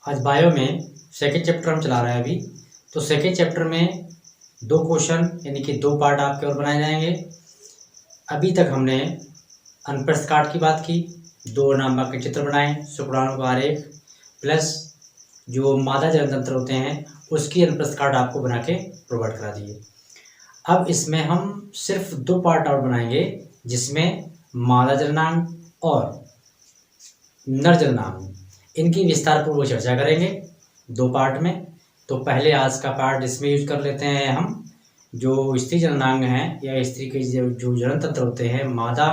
आज बायो में second chapter हम चला रहे हैं अभी। तो सेकेंड चैप्टर में 2 क्वेश्चन यानी कि 2 पार्ट आपके और बनाए जाएंगे। अभी तक हमने अनुप्रस्थ काट की बात की, 2 नामक के चित्र बनाए, शुक्राणु का आरेख प्लस जो मादा जनतंत्र होते हैं उसकी अनुप्रस्थ काट आपको बना के प्रोवाइड करा दिए। अब इसमें हम सिर्फ 2 पार्ट और बनाएंगे जिसमें मादा जननांग और नर जननांग इनकी विस्तारपूर्वक चर्चा करेंगे 2 पार्ट में। तो पहले आज का पार्ट इसमें यूज कर लेते हैं हम, जो स्त्री जननांग हैं या स्त्री के जो जननतंत्र होते हैं, मादा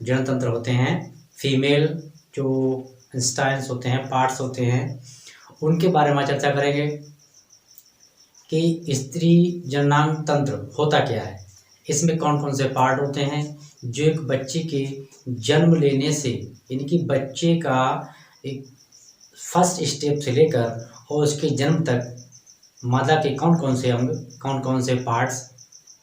जननतंत्र होते हैं, फीमेल जो इंस्टाइन्स होते हैं, पार्ट्स होते हैं, उनके बारे में चर्चा करेंगे कि स्त्री जननांग तंत्र होता क्या है, इसमें कौन कौन से पार्ट होते हैं जो एक बच्चे के जन्म लेने से यानी कि बच्चे का एक फर्स्ट स्टेप से लेकर और उसके जन्म तक मादा के कौन कौन से अंग, कौन कौन से पार्ट्स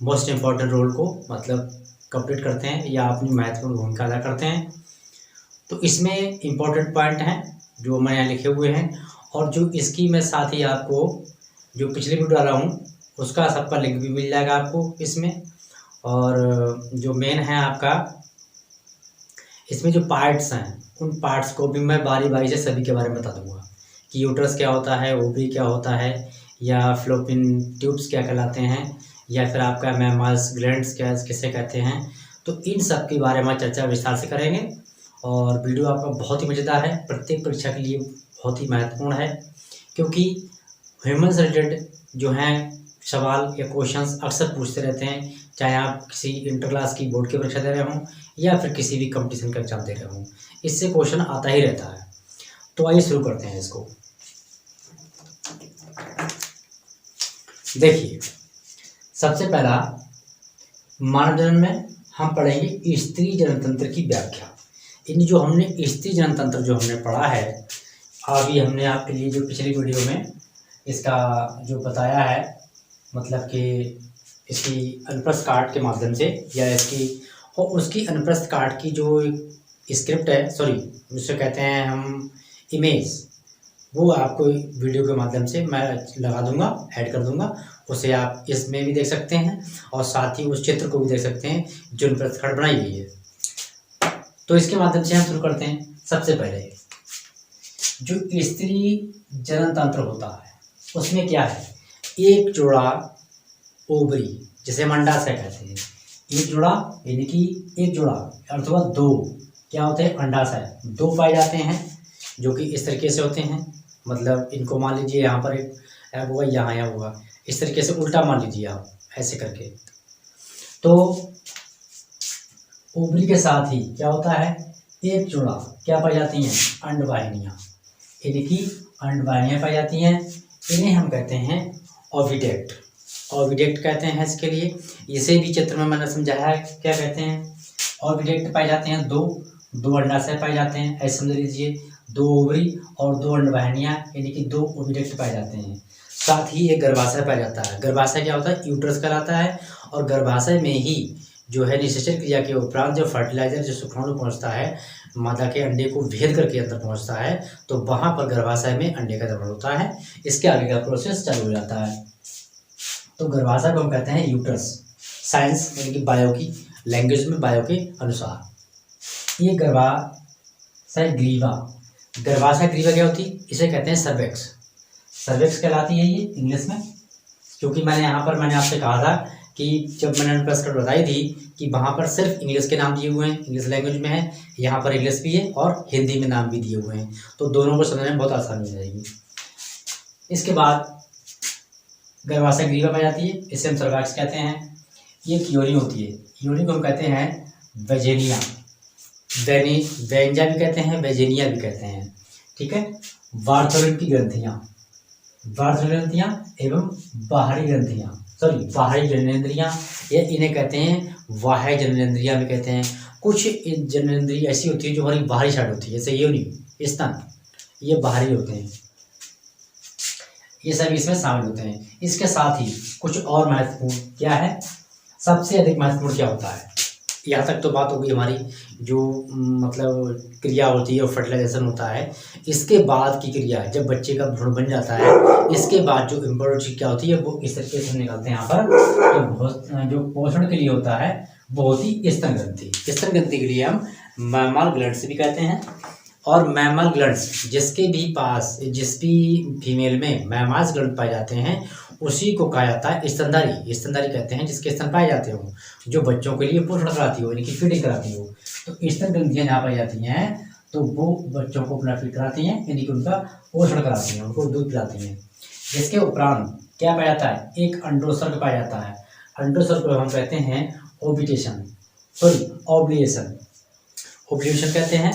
मोस्ट इम्पॉर्टेंट रोल को मतलब कंप्लीट करते हैं या अपनी महत्वपूर्ण भूमिका अदा करते हैं। तो इसमें इम्पॉर्टेंट पॉइंट हैं जो मैं यहाँ लिखे हुए हैं, और जो इसकी मैं साथ ही आपको जो पिछले वीडियो डाला हूँ उसका सबका लिंक भी मिल जाएगा आपको इसमें। और जो मेन है आपका इसमें जो पार्ट्स हैं उन पार्ट्स को भी मैं बारी बारी से सभी के बारे में बता दूंगा कि यूट्रस क्या होता है, ओवरी क्या होता है, या फ्लोपिन ट्यूब्स क्या कहलाते हैं, या फिर आपका मैमल्स ग्लैंड्स क्या किसे कहते हैं। तो इन सब के बारे में चर्चा विस्तार से करेंगे और वीडियो आपका बहुत ही मज़ेदार है, प्रत्येक परीक्षा के लिए बहुत ही महत्वपूर्ण है, क्योंकि ह्यूमन से रिलेटेड जो हैं सवाल या क्वेश्चंस अक्सर पूछते रहते हैं, चाहे आप किसी इंटर क्लास की बोर्ड की परीक्षा दे रहे हों या फिर किसी भी कंपटीशन का एग्जाम दे रहे हों, इससे क्वेश्चन आता ही रहता है। तो आइए शुरू करते हैं इसको। देखिए, सबसे पहला मानव जन्म में हम पढ़ेंगे स्त्री जननतंत्र की व्याख्या। इन जो हमने स्त्री जननतंत्र जो हमने पढ़ा है, अभी हमने आपके लिए जो पिछली वीडियो में इसका जो बताया है, मतलब कि इसकी अनुप्रस्थ काट के माध्यम से या इसकी और उसकी अनुप्रस्थ काट की जो स्क्रिप्ट है, सॉरी जिसे कहते हैं हम इमेज, वो आपको वीडियो के माध्यम से मैं लगा दूंगा, ऐड कर दूंगा, उसे आप इसमें भी देख सकते हैं और साथ ही उस चित्र को भी देख सकते हैं जो अनुप्रस्थ काट बनाई गई है। तो इसके माध्यम से हम शुरू करते हैं। सबसे पहले जो स्त्री जननतंत्र होता है उसमें क्या है, एक जोड़ा ओवरी जिसे हम अंडाशय कहते हैं, एक जोड़ा यानी कि एक जोड़ा अर्थात 2 क्या होते हैं, अंडाशय 2 पाए जाते हैं जो कि इस तरीके से होते हैं। मतलब इनको मान लीजिए यहाँ पर एक ऐप होगा, यहाँ होगा, इस तरीके से उल्टा मान लीजिए आप ऐसे करके। तो ओवरी के साथ ही क्या होता है, एक जोड़ा क्या पाई जाती हैं, अंडवाहिनियाँ, यानी कि अंडवाहिनियाँ पाई जाती हैं। इन्हें हम कहते हैं ओविडेक्ट, ओविडेक्ट कहते हैं इसके लिए। इसे भी चित्र में मैंने समझाया है क्या कहते हैं। ओविडेक्ट पाए जाते हैं, 2 अंडाशय पाए जाते हैं, ऐसे समझ लीजिए, 2 ओवरी और 2 अंडवाहिनियाँ यानी कि 2 ओविडेक्ट पाए जाते हैं। साथ ही एक गर्भाशय पाया जाता है। गर्भाशय क्या होता है, यूट्रस कहलाता है, और गर्भाशय में ही जो है निषेचन क्रिया के उपरांत जो फर्टिलाइजर जो शुक्राणु पहुँचता है, मादा के अंडे को भेद करके अंदर पहुँचता है, तो वहाँ पर गर्भाशय में अंडे का निर्माण होता है। इसके आगे का प्रोसेस चालू हो जाता है। तो गर्भाशय को हम कहते हैं यूट्रस, साइंस यानी कि बायो की लैंग्वेज में, बायो के अनुसार। ये गर्भाशय ग्रीवा, गर्भाशय ग्रीवा क्या होती है, इसे कहते हैं सर्वेक्स, सर्वेक्स कहलाती है ये इंग्लिश में। क्योंकि मैंने आपसे कहा था कि जब मैंने अनुप्रस्थ काट बताई थी कि वहाँ पर सिर्फ इंग्लिश के नाम दिए हुए हैं, इंग्लिश लैंग्वेज में है, यहाँ पर इंग्लिश भी है और हिंदी में नाम भी दिए हुए हैं, तो दोनों को समझने में बहुत आसानी हो जाएगी। इसके बाद गर्भाशय ग्रीवा पाई जाती है, इसे हम सर्वैक्स कहते हैं। एक योनि होती है, योनि को हम कहते हैं वेजेनिया, वेंजा भी कहते हैं, वेजेनिया भी कहते हैं, ठीक है। बार्थोलिन की ग्रंथियाँ, बार्थोलिन ग्रंथियाँ एवं बाहरी ग्रंथियाँ, सॉरी बाहरी जननेंद्रियाँ, या इन्हें कहते हैं बाह्य जननेंद्रियाँ भी कहते हैं। कुछ जननेंद्रियाँ ऐसी होती है जो हमारी बाहरी साइड होती है, जैसे योनि, स्तन, ये बाहरी होते हैं, ये सब इसमें शामिल होते हैं। इसके साथ ही कुछ और महत्वपूर्ण क्या है, सबसे अधिक महत्वपूर्ण क्या होता है यहाँ तक तो बात होगी हमारी जो मतलब क्रिया होती है वो फर्टिलाइजेशन होता है। इसके बाद की क्रिया जब बच्चे का भ्रूण बन जाता है, इसके बाद जो इम्पोर्टेंट चीज क्या होती है वो इस तरीके से निकालते हैं यहाँ पर। तो जो पोषण के लिए होता है वो होती है स्तन ग्रंथि। स्तन ग्रंथि के लिए हम मैमल ग्लैंड्स भी कहते हैं। और मैमल ग्लैंड्स जिस भी फीमेल में मैमास ग्लैंड पाए जाते हैं उसी को कहा जाता है स्तनधारी। स्तनधारी कहते हैं जिसके स्तन पाए जाते हो, जो बच्चों के लिए पोषण कराती हो, यानी कि फीडिंग कराती हो। तो स्तन ग्रंथियां जहाँ पाई जाती हैं तो वो बच्चों को अपना फीड कराती हैं, यानी कि उनका पोषण कराती हैं, उनको दूध पिलाती हैं। जिसके उपरांत क्या पाया जाता है, एक अंडोत्सर्ग पाया जाता है। अंडोत्सर्ग को हम कहते हैं ओव्यूलेशन, ओव्यूलेशन। ओव्यूलेशन कहते हैं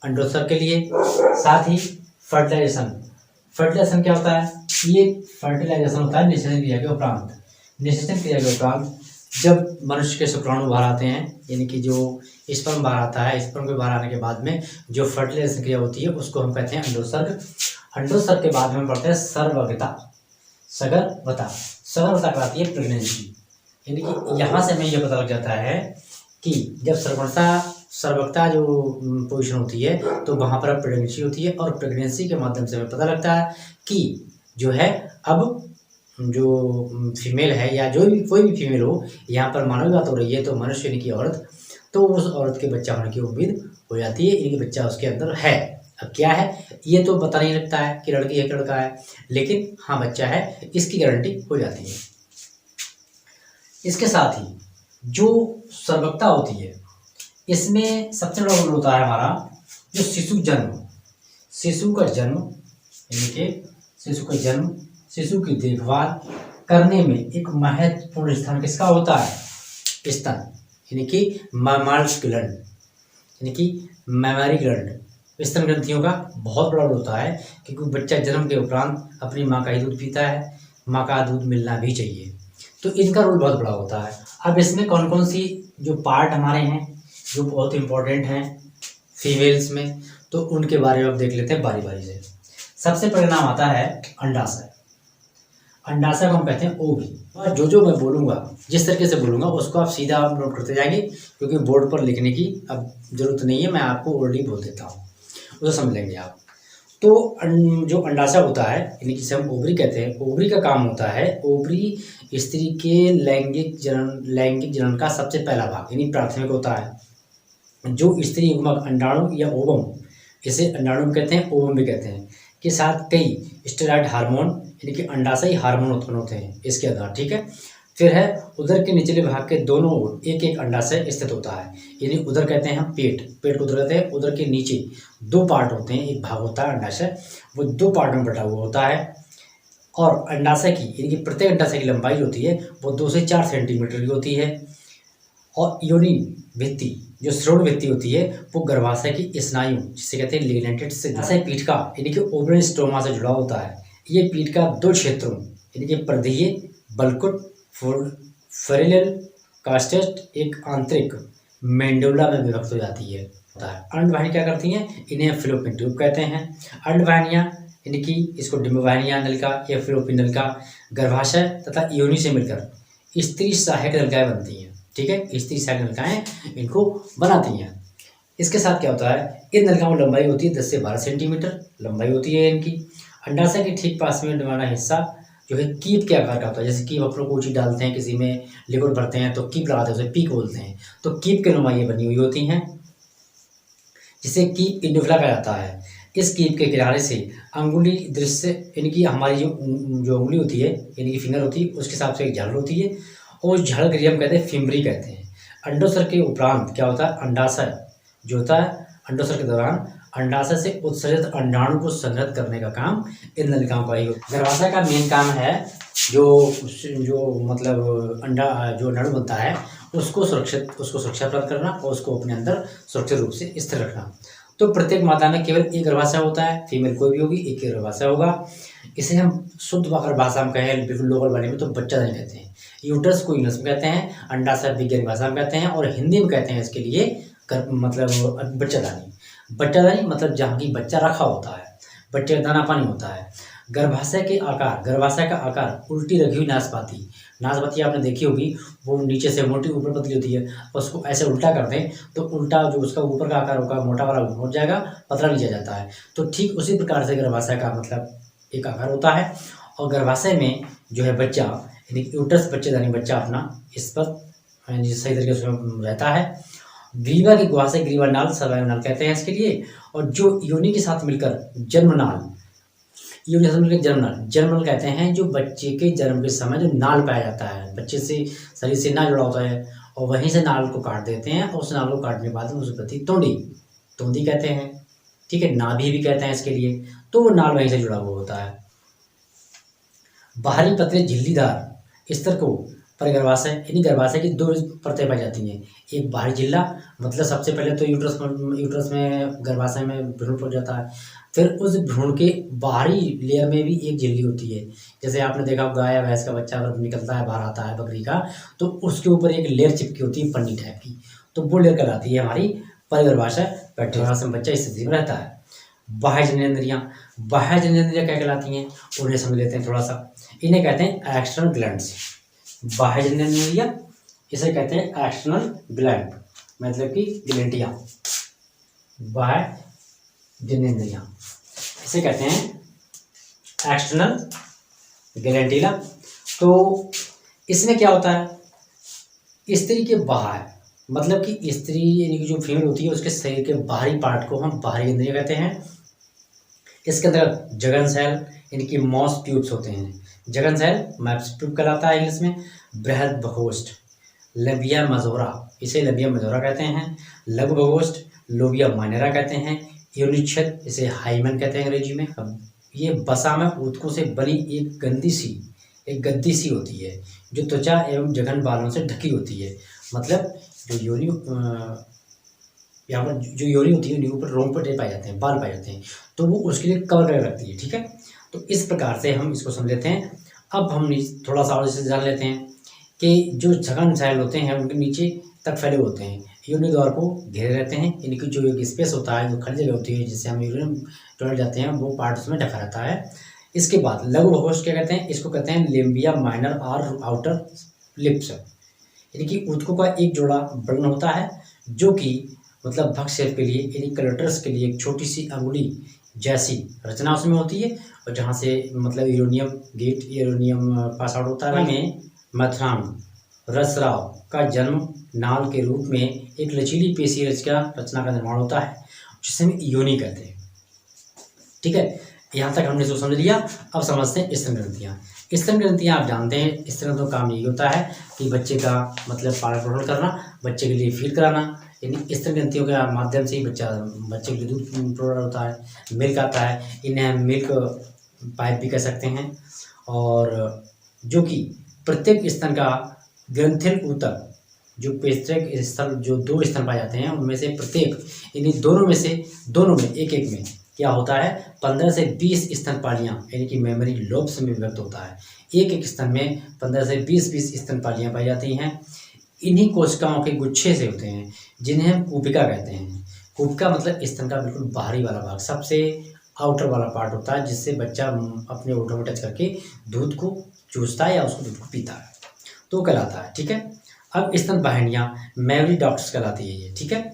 अंडोत्सर्ग के लिए। साथ ही फर्टिलाइजेशन। फर्टिलाइजेशन क्या होता है, ये फर्टिलाइजेशन होता है निषेचन क्रिया के उपरांत। निषेचन क्रिया के उपरांत जब मनुष्य के शुक्राणु बाहर आते हैं, यानी कि जो स्पर्म बाहर आता है, स्पर्म के बाहर आने के बाद में जो फर्टिलाइजेशन क्रिया होती है उसको हम कहते हैं अंडोत्सर्ग। अंडोत्सर्ग के बाद में हम पढ़ते हैं सर्वगता। सगर्भता कराती है प्रेगनेंसी। यानी कि यहाँ से हमें यह पता लग जाता है कि जब सर्वगता जो पोजीशन होती है तो वहाँ पर प्रेगनेंसी होती है, और प्रेगनेंसी के माध्यम से हमें पता लगता है कि जो है अब जो फीमेल है या जो भी कोई भी फीमेल हो, यहाँ पर मानव बात हो रही है तो मनुष्य यानी कि औरत, तो उस औरत के बच्चा होने की उम्मीद हो जाती है, यानी कि बच्चा उसके अंदर है। अब क्या है ये तो पता नहीं लगता है कि लड़की है कि लड़का है, लेकिन हाँ बच्चा है इसकी गारंटी हो जाती है। इसके साथ ही जो सर्वगता होती है इसमें सबसे बड़ा रोल होता है हमारा जो शिशु का जन्म, यानी कि शिशु की देखभाल करने में एक महत्वपूर्ण स्थान किसका होता है, स्तन, यानी कि मैमल ग्लैंड, यानी कि मैमरी ग्लैंड। स्तन ग्रंथियों का बहुत बड़ा रोल होता है, क्योंकि बच्चा जन्म के उपरांत अपनी माँ का ही दूध पीता है, माँ का दूध मिलना भी चाहिए, तो इनका रोल बहुत बड़ा होता है। अब इसमें कौन कौन सी जो पार्ट हमारे हैं जो बहुत इंपॉर्टेंट हैं फीमेल्स में, तो उनके बारे में अब देख लेते हैं बारी बारी से। सबसे पहले नाम आता है अंडाशय। अंडाशय को हम कहते हैं ओवरी। और जो मैं बोलूँगा, जिस तरीके से बोलूँगा उसको आप सीधा आप नोट करते जाएंगे, क्योंकि बोर्ड पर लिखने की अब जरूरत नहीं है, मैं आपको ऑलरेडी बोल देता हूँ, उसे समझ लेंगे आप। तो जो अंडाशय होता है, यानी कि हम ओवरी कहते हैं, ओवरी का काम होता है, ओवरी स्त्री के लैंगिक जनन का सबसे पहला भाग यानी प्राथमिक होता है। जो स्त्री युग्मक अंडाणु या ओवम, इसे अंडाणु कहते हैं, ओवम भी कहते हैं, के साथ कई स्टेरॉयड हार्मोन यानी कि अंडाशयी हार्मोन उत्पन्न होते हैं इसके अंदर, ठीक है। फिर है उदर के निचले भाग के दोनों ओर एक एक अंडाशय स्थित होता है, यानी उदर कहते हैं हम पेट को उदर कहते हैं। उदर के नीचे दो पार्ट होते हैं, एक भाग होता है अंडाशय, वो दो पार्ट में बटा हुआ होता है। और अंडाशय की यानी कि प्रत्येक अंडाशय की लंबाई होती है वो 2 से 4 सेंटीमीटर की होती है। और योनि भित्ति, जो श्रोण भित्ति होती है, वो गर्भाशय की स्नायु जिसे कहते हैं लिग्नेंटेड से पीठ का यानी कि ओवरी स्टोमा से जुड़ा होता है। ये पीठ का 2 क्षेत्रों यानी कि प्रदेय बलकुट फेरिनल कास्टेट एक आंतरिक मेंडुला में विभक्त हो जाती है। अंडवाहिनी क्या करती हैं, इन्हें फ्लोपियन ट्यूब कहते हैं। अंडवाहिनियाँ यानी कि इसको डिम्बवाहिनियाँ नलिका या फ्लोपियन नलिका गर्भाशय तथा योनि से मिलकर स्त्री सहायक नलिकाएं बनती हैं, ठीक है। स्त्री सहायक नलिकाएं इनको बनाती हैं। इसके साथ क्या होता है, इन नलिकाओं की लंबाई होती है 10 से 12 सेंटीमीटर लंबाई होती है इनकी। अंडाशय के ठीक पास में वाला हिस्सा जो है कीप के आकार का होता है। जैसे कीप आप लोग कोई चीज डालते हैं, किसी में लिक्विड भरते हैं तो कीप लगाते हैं, उसे पीक बोलते हैं। तो कीप के नुमा ये बनी हुई होती हैं, जिसे कीप इंडोफिला कहा जाता है। इस कीप के किनारे से अंगुली दृश्य यानी कि हमारी जो उंगली होती है यानी कि फिंगर होती है, उसके हिसाब से एक झाड़ होती है, और उस झाड़ के हम कहते हैं फिम्बरी कहते हैं। अंडोत्सर्ग के उपरांत क्या होता है, अंडाशय जो होता है, अंडोत्सर्ग के दौरान अंडाशय से उत्सर्जित अंडाणु को संग्रहित करने का काम इन नलिकाओं का ही होता है। गर्भाशय का मेन काम है जो मतलब अंडाणु बनता है उसको सुरक्षा प्रदान करना और उसको अपने अंदर सुरक्षित रूप से स्थिर रखना। तो प्रत्येक माता में केवल एक गर्भाशय होता है, फीमेल कोई भी होगी एक ही गर्भाशय होगा। इसे हम शुद्ध अगर भाषा में कहें बिल्कुल लोकल वाले में तो बच्चादानी कहते हैं। यूट्रस को इंग्लिश में कहते हैं, अंडाशय विज्ञान भाषा में कहते हैं, और हिंदी में कहते हैं इसके लिए मतलब बच्चादानी मतलब जहाँ की बच्चा रखा होता है। बच्चे का दाना पानी होता है। गर्भाशय का आकार उल्टी रखी हुई नाशपाती आपने देखी होगी, वो नीचे से मोटी ऊपर पतली होती है, उसको ऐसे उल्टा कर दें तो उल्टा जो उसका ऊपर का आकार होगा मोटा वाला हो जाएगा, पतला नीचे जाता है। तो ठीक उसी प्रकार से गर्भाशय का मतलब एक आकार होता है। और गर्भाशय में जो है बच्चा यानी यूट्रस बच्चेदानी बच्चा अपना इस पर सही तरीके से रहता है। ग्रीवा की गुहा से ग्रीवा नाल सर्वाइवल नाल कहते हैं इसके लिए। और जो योनि के साथ मिलकर जन्मनाल, योनि के साथ मिलकर जन्मनाल कहते हैं जो बच्चे के जन्म के समय जो नाल पाया जाता है, बच्चे से शरीर से नाल जुड़ा होता है और वहीं से नाल को काट देते हैं और उस नाल को काटने के बाद उस प्रति तोंदी कहते हैं, ठीक है, नाभि भी कहते हैं इसके लिए। तो वो नाल वहीं से जुड़ा हुआ होता है। बाहरी पतले झिल्लीदार स्तर को परिगर्भाशय यानी गर्भाशय की 2 परतें पाई जाती हैं। एक बाहरी झिल्ला मतलब सबसे पहले तो यूट्रस में गर्भाशय में भ्रूण पहुंच जाता है, फिर उस भ्रूण के बाहरी लेयर में भी एक झिल्ली होती है। जैसे आपने देखा गाय या भैंस का बच्चा अगर निकलता है बाहर आता है बकरी का, तो उसके ऊपर एक लेयर चिपकी होती है पन्नी टाइप की, तो वो लेयर कहलाती है हमारी परिगर्भाशय। गर्भाशय में बच्चा इस स्थिति में रहता है। बाह्य जननेंद्रियां क्या कहलाती हैं, उन्हें समझ लेते हैं थोड़ा सा। इन्हें कहते हैं एक्सटर्नल ग्लैंड्स। बाह्य जननेंद्रियां इसे कहते हैं एक्सटर्नल ग्लैंड, मतलब कि ग्लैंडिया। बाह्य जननेंद्रियां इसे कहते हैं एक्सटर्नल ग्लैंडिला। तो इसमें क्या होता है, स्त्री के बाहर मतलब कि स्त्री यानी कि जो फीमेल होती है उसके शरीर के बाहरी पार्ट को हम बाहरी इंद्रिय कहते हैं। इसके अंदर जगन सेल यानी कि मॉस ट्यूब्स होते हैं। जगन सेल मैप्स ट्यूब कहलाता है इंग्लिश में। बृहद बखोष्ठ लबिया मजोरा, इसे लबिया मजोरा कहते हैं। लघु बखोष्ठ लोबिया माइनरा कहते हैं। योनिच्छेद इसे हाइमन कहते हैं अंग्रेजी में। अब ये बसा में ऊतकों से बनी एक गद्दी सी होती है जो त्वचा एवं जघन बालों से ढकी होती है। मतलब जो योनि यहाँ पर जो योनि होती है ऊपर रोम पर पाए जाते हैं, बाल पाए जाते हैं, तो वो उसके लिए कवर करके रखती है, ठीक है। तो इस प्रकार से हम इसको समझ लेते हैं। अब हम थोड़ा सा और इसे जान लेते हैं कि जो जघन सेल होते हैं उनके नीचे तक फैले होते हैं, योनि द्वार को घेरे रहते हैं, यानी कि जो एक स्पेस होता है, जो खाली जगह होती है जिससे हम यूरिन टॉयलेट जाते हैं, वो पार्ट उसमें ढका रहता है। इसके बाद लघु बखोष्ठ क्या कहते हैं, इसको कहते हैं लिम्बिया माइनर और आउटर लिप्स, यानी कि ऊतकों का एक जोड़ा बर्न होता है जो कि मतलब भक्ष शेप के लिए यानी कलेक्टर्स के लिए एक छोटी सी अंगुली जैसी रचना उसमें होती है, और जहाँ से मतलब यूरोनियम पास आउट होता है। में मथराम रसराव का जन्म नाल के रूप में एक लचीली पेशी रचना का निर्माण होता है जिसे हम योनि कहते हैं, ठीक है। यहाँ तक हमने इसको समझ लिया। अब समझते हैं स्तन ग्रंथियाँ। स्तन ग्रंथियाँ आप जानते हैं, स्तन ग्रंथियों का काम यही होता है कि बच्चे का मतलब पालन पोषण करना, बच्चे के लिए फीड कराना, यानी स्तन ग्रंथियों के माध्यम से ही बच्चे के लिए दूध प्रोवाइड होता है, मिल्क आता है। इन्हें हम मिल्क पाइप भी कह सकते हैं। और जो कि प्रत्येक स्तन का ग्रंथिल ऊतक जो पेस्ट्रेक स्थल जो 2 स्तन पाए जाते हैं उनमें से प्रत्येक यानी दोनों में एक में क्या होता है 15 से 20 स्तनपालियाँ यानी कि मेमोरी लोब्स में विभक्त होता है। एक स्तन में 15 से 20 स्तनपालियाँ पाई जाती हैं। इन्हीं कोशिकाओं के गुच्छे से होते हैं जिन्हें हम कूपिका कहते हैं। कूपिका मतलब स्तन का बिल्कुल बाहरी वाला भाग, सबसे आउटर वाला पार्ट होता है जिससे बच्चा अपने ओठों में टच करके दूध को चूसता है या उसको दूध को पीता है, तो कहलाता है, ठीक है। अब स्तन वाहिनियाँ मेमोरी डक्ट्स कहलाती है ये, ठीक है।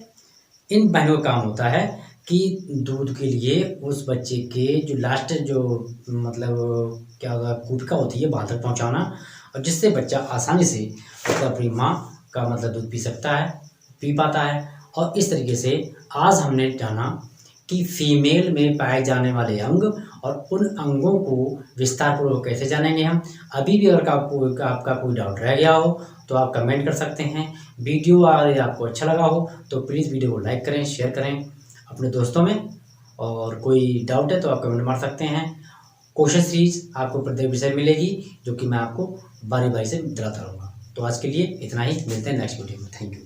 इन वाहिनियों का काम होता है कि दूध के लिए उस बच्चे के जो लास्ट जो मतलब क्या होगा कूपिका होती है वहाँ तक पहुँचाना, और जिससे बच्चा आसानी से मतलब अपनी माँ का मतलब दूध पी पाता है। और इस तरीके से आज हमने जाना कि फीमेल में पाए जाने वाले अंग और उन अंगों को विस्तारपूर्वक कैसे जानेंगे हम। अभी भी अगर आपका कोई डाउट रह गया हो तो आप कमेंट कर सकते हैं। वीडियो अगर आपको अच्छा लगा हो तो प्लीज़ वीडियो को लाइक करें, शेयर करें अपने दोस्तों में, और कोई डाउट है तो आप कमेंट मार सकते हैं। क्वेश्चन सीरीज आपको प्रत्येक विषय मिलेगी जो कि मैं आपको बारी बारी से दिलाता रहूँगा। तो आज के लिए इतना ही, मिलते हैं नेक्स्ट वीडियो में। Thank you.